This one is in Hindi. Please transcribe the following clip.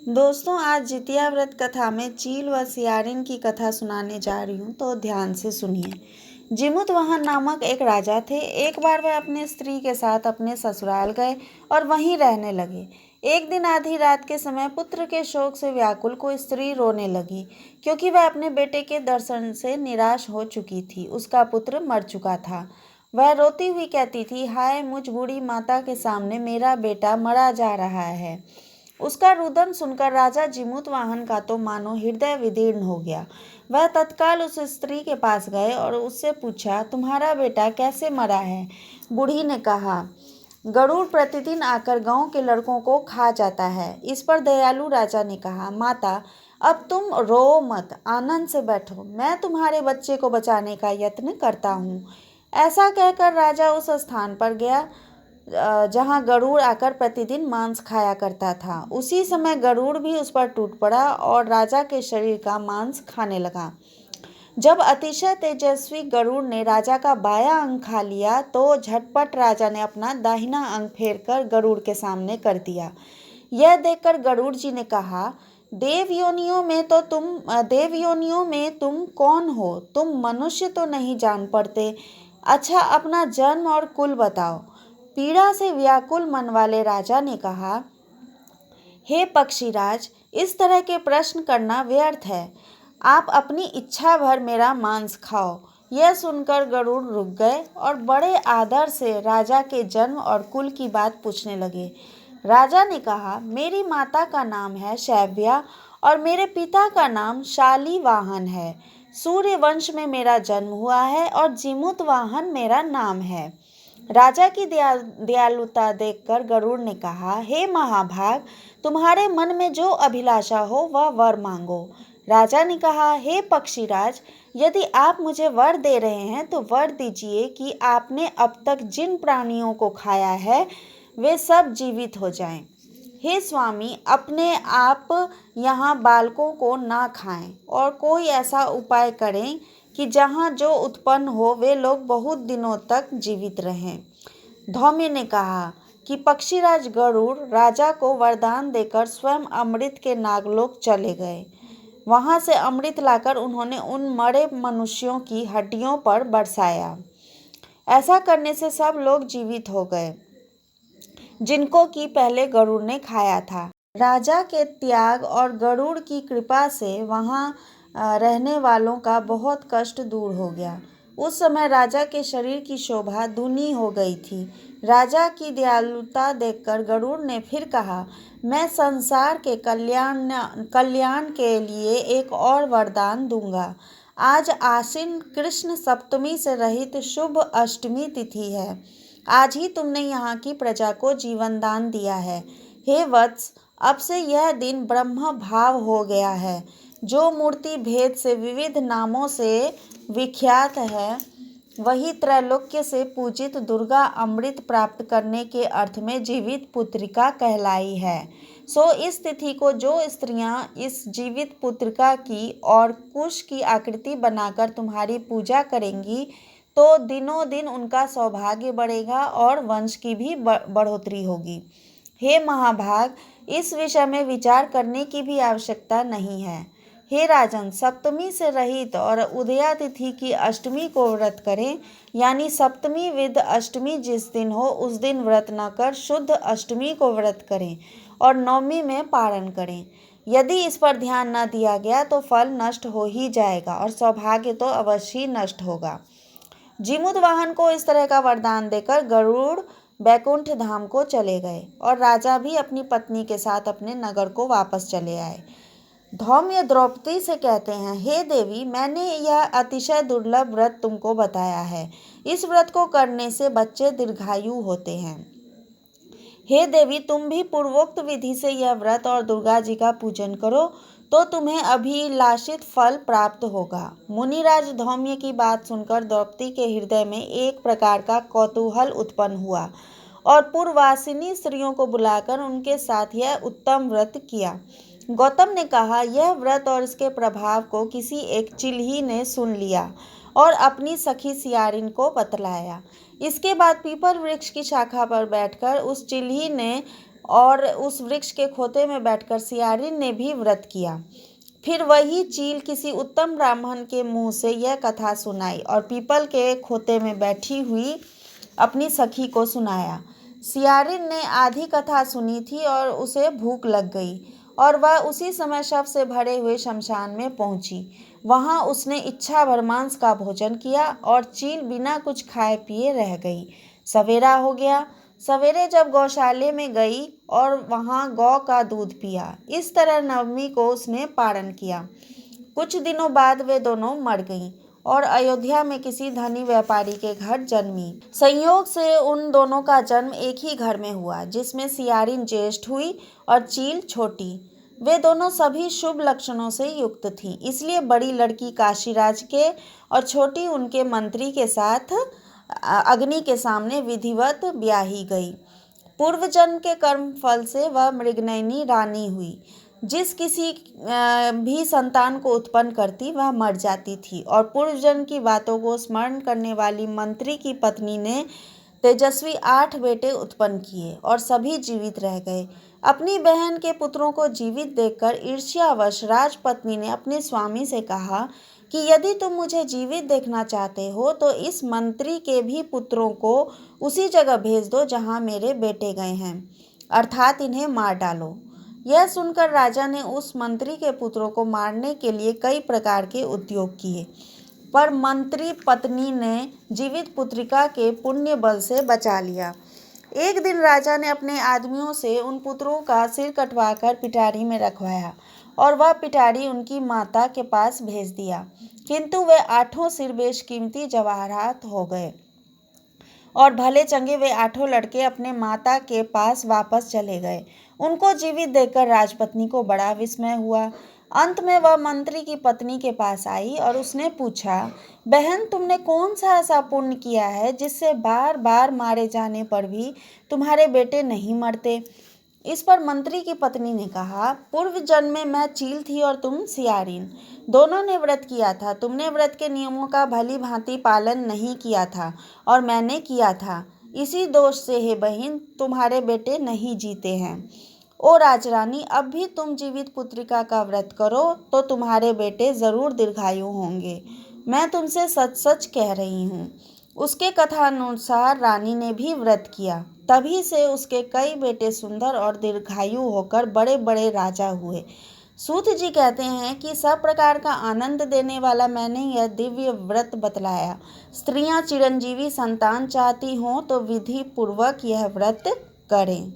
दोस्तों, आज जितिया व्रत कथा में चील व सियारिन की कथा सुनाने जा रही हूँ, तो ध्यान से सुनिए। जिमुतवाहन नामक एक राजा थे। एक बार वह अपनी स्त्री के साथ अपने ससुराल गए और वहीं रहने लगे। एक दिन आधी रात के समय पुत्र के शोक से व्याकुल को स्त्री रोने लगी, क्योंकि वह अपने बेटे के दर्शन से निराश हो चुकी थी। उसका पुत्र मर चुका था। वह रोती हुई कहती थी, हाय मुझ बूढ़ी माता के सामने मेरा बेटा मरा जा रहा है। उसका रुदन सुनकर राजा जिमुतवाहन का तो मानो हृदय विदीर्ण हो गया। वह तत्काल उस स्त्री के पास गए और उससे पूछा, तुम्हारा बेटा कैसे मरा है? बूढ़ी ने कहा, गरुड़ प्रतिदिन आकर गांव के लड़कों को खा जाता है। इस पर दयालु राजा ने कहा, माता अब तुम रो मत, आनंद से बैठो, मैं तुम्हारे बच्चे को बचाने का यत्न करता हूँ। ऐसा कहकर राजा उस स्थान पर गया जहाँ गरुड़ आकर प्रतिदिन मांस खाया करता था। उसी समय गरुड़ भी उस पर टूट पड़ा और राजा के शरीर का मांस खाने लगा। जब अतिशय तेजस्वी गरुड़ ने राजा का बायां अंग खा लिया, तो झटपट राजा ने अपना दाहिना अंग फेरकर गरुड़ के सामने कर दिया। यह देखकर गरुड़ जी ने कहा, देवयोनियों में तुम कौन हो? तुम मनुष्य तो नहीं जान पड़ते। अच्छा, अपना जन्म और कुल बताओ। पीड़ा से व्याकुल मन वाले राजा ने कहा, हे पक्षीराज, इस तरह के प्रश्न करना व्यर्थ है। आप अपनी इच्छा भर मेरा मांस खाओ। यह सुनकर गरुड़ रुक गए और बड़े आदर से राजा के जन्म और कुल की बात पूछने लगे। राजा ने कहा, मेरी माता का नाम है शैव्या और मेरे पिता का नाम शालीवाहन है। सूर्य वंश में मेरा जन्म हुआ है और जिमुतवाहन मेरा नाम है। राजा की दयालुता देखकर गरुड़ ने कहा, हे महाभाग, तुम्हारे मन में जो अभिलाषा हो वह वर मांगो। राजा ने कहा, हे पक्षीराज, यदि आप मुझे वर दे रहे हैं तो वर दीजिए कि आपने अब तक जिन प्राणियों को खाया है वे सब जीवित हो जाएं। हे स्वामी, अपने आप यहाँ बालकों को ना खाएं और कोई ऐसा उपाय करें कि जहाँ जो उत्पन्न हो वे लोग बहुत दिनों तक जीवित रहें। धौम्य ने कहा कि पक्षीराज गरुड़ राजा को वरदान देकर स्वयं अमृत के नागलोक चले गए। वहां से अमृत लाकर उन्होंने उन मरे मनुष्यों की हड्डियों पर बरसाया। ऐसा करने से सब लोग जीवित हो गए जिनको कि पहले गरुड़ ने खाया था। राजा के त्याग और गरुड़ की कृपा से वहां रहने वालों का बहुत कष्ट दूर हो गया। उस समय राजा के शरीर की शोभा दूनी हो गई थी। राजा की दयालुता देखकर गरुड़ ने फिर कहा, मैं संसार के कल्याण के लिए एक और वरदान दूंगा। आज आश्विन कृष्ण सप्तमी से रहित शुभ अष्टमी तिथि है। आज ही तुमने यहाँ की प्रजा को जीवन दान दिया है। हे वत्स, अब से यह दिन ब्रह्म भाव हो गया है। जो मूर्ति भेद से विविध नामों से विख्यात है, वही त्रैलोक्य से पूजित दुर्गा अमृत प्राप्त करने के अर्थ में जीवित पुत्रिका कहलाई है। सो इस तिथि को जो स्त्रियां इस जीवित पुत्रिका की और कुश की आकृति बनाकर तुम्हारी पूजा करेंगी, तो दिनों दिन उनका सौभाग्य बढ़ेगा और वंश की भी बढ़ोतरी होगी। हे महाभाग, इस विषय में विचार करने की भी आवश्यकता नहीं है। हे राजन, सप्तमी से रहित और उदया तिथि की अष्टमी को व्रत करें, यानी सप्तमी विद अष्टमी जिस दिन हो उस दिन व्रत न कर शुद्ध अष्टमी को व्रत करें और नवमी में पारण करें। यदि इस पर ध्यान न दिया गया तो फल नष्ट हो ही जाएगा और सौभाग्य तो अवश्य ही नष्ट होगा। जिमुतवाहन को इस तरह का वरदान देकर गरुड़ बैकुंठ धाम को चले गए और राजा भी अपनी पत्नी के साथ अपने नगर को वापस चले आए। धौम्य द्रौपदी से कहते हैं, हे देवी, मैंने यह अतिशय दुर्लभ व्रत तुमको बताया है। इस व्रत को करने से बच्चे दीर्घायु होते हैं। हे देवी, तुम भी पूर्वोक्त विधि से यह व्रत और दुर्गा जी का पूजन करो तो तुम्हें अभिलाषित फल प्राप्त होगा। मुनिराज धौम्य की बात सुनकर द्रौपदी के हृदय में एक प्रकार का कौतूहल उत्पन्न हुआ और पूर्ववासिनी स्त्रियों को बुलाकर उनके साथ यह उत्तम व्रत किया। गौतम ने कहा, यह व्रत और इसके प्रभाव को किसी एक चिल्ही ने सुन लिया और अपनी सखी सियारिन को बतलाया। इसके बाद पीपल वृक्ष की शाखा पर बैठकर उस चिल्ही ने और उस वृक्ष के खोते में बैठकर सियारिन ने भी व्रत किया। फिर वही चील किसी उत्तम ब्राह्मण के मुंह से यह कथा सुनाई और पीपल के खोते में बैठी हुई अपनी सखी को सुनाया। सियारिन ने आधी कथा सुनी थी और उसे भूख लग गई और वह उसी समय शव से भरे हुए शमशान में पहुंची। वहां उसने इच्छा भर मांस का भोजन किया और चील बिना कुछ खाए पिए रह गई। सवेरा हो गया। सवेरे जब गौशाले में गई और वहां गौ का दूध पिया। इस तरह नवमी को उसने पारण किया। कुछ दिनों बाद वे दोनों मर गईं और अयोध्या में किसी धनी व्यापारी के घर जन्मी। संयोग से उन दोनों का जन्म एक ही घर में हुआ, जिसमें सियारिन ज्येष्ठ हुई और चील छोटी। वे दोनों सभी शुभ लक्षणों से युक्त थीं, इसलिए बड़ी लड़की काशीराज के और छोटी उनके मंत्री के साथ अग्नि के सामने विधिवत ब्याही गई। पूर्व जन्म के कर्म फल से वह मृगनयनी रानी हुई। जिस किसी भी संतान को उत्पन्न करती वह मर जाती थी और पूर्व जन्म की बातों को स्मरण करने वाली मंत्री की पत्नी ने तेजस्वी 8 बेटे उत्पन्न किए और सभी जीवित रह गए। अपनी बहन के पुत्रों को जीवित देखकर ईर्ष्यावश राजपत्नी ने अपने स्वामी से कहा कि यदि तुम मुझे जीवित देखना चाहते हो तो इस मंत्री के भी पुत्रों को उसी जगह भेज दो जहां मेरे बेटे गए हैं, अर्थात इन्हें मार डालो। यह सुनकर राजा ने उस मंत्री के पुत्रों को मारने के लिए कई प्रकार के उद्योग किए, पर मंत्री पत्नी ने जीवित पुत्रिका के पुण्य बल से बचा लिया। एक दिन राजा ने अपने आदमियों से उन पुत्रों का सिर कटवाकर पिटारी में रखवाया और वह पिटारी उनकी माता के पास भेज दिया, किंतु वे 8 सिर बेशकीमती जवाहरात हो गए और भले चंगे वे 8 लड़के अपने माता के पास वापस चले गए। उनको जीवित देखकर राजपत्नी को बड़ा विस्मय हुआ। अंत में वह मंत्री की पत्नी के पास आई और उसने पूछा, बहन, तुमने कौन सा ऐसा पुण्य किया है जिससे बार बार मारे जाने पर भी तुम्हारे बेटे नहीं मरते? इस पर मंत्री की पत्नी ने कहा, पूर्व जन्म में मैं चील थी और तुम सियारिन। दोनों ने व्रत किया था। तुमने व्रत के नियमों का भली भांति पालन नहीं किया था और मैंने किया था। इसी दोष से हे बहन तुम्हारे बेटे नहीं जीते हैं। ओ राजरानी, अब भी तुम जीवित पुत्रिका का व्रत करो तो तुम्हारे बेटे जरूर दीर्घायु होंगे। मैं तुमसे सच सच कह रही हूँ। उसके कथानुसार रानी ने भी व्रत किया। तभी से उसके कई बेटे सुंदर और दीर्घायु होकर बड़े बड़े राजा हुए। सूत जी कहते हैं कि सब प्रकार का आनंद देने वाला मैंने यह दिव्य व्रत बतलाया। स्त्रियां चिरंजीवी संतान चाहती हों तो विधि पूर्वक यह व्रत करें।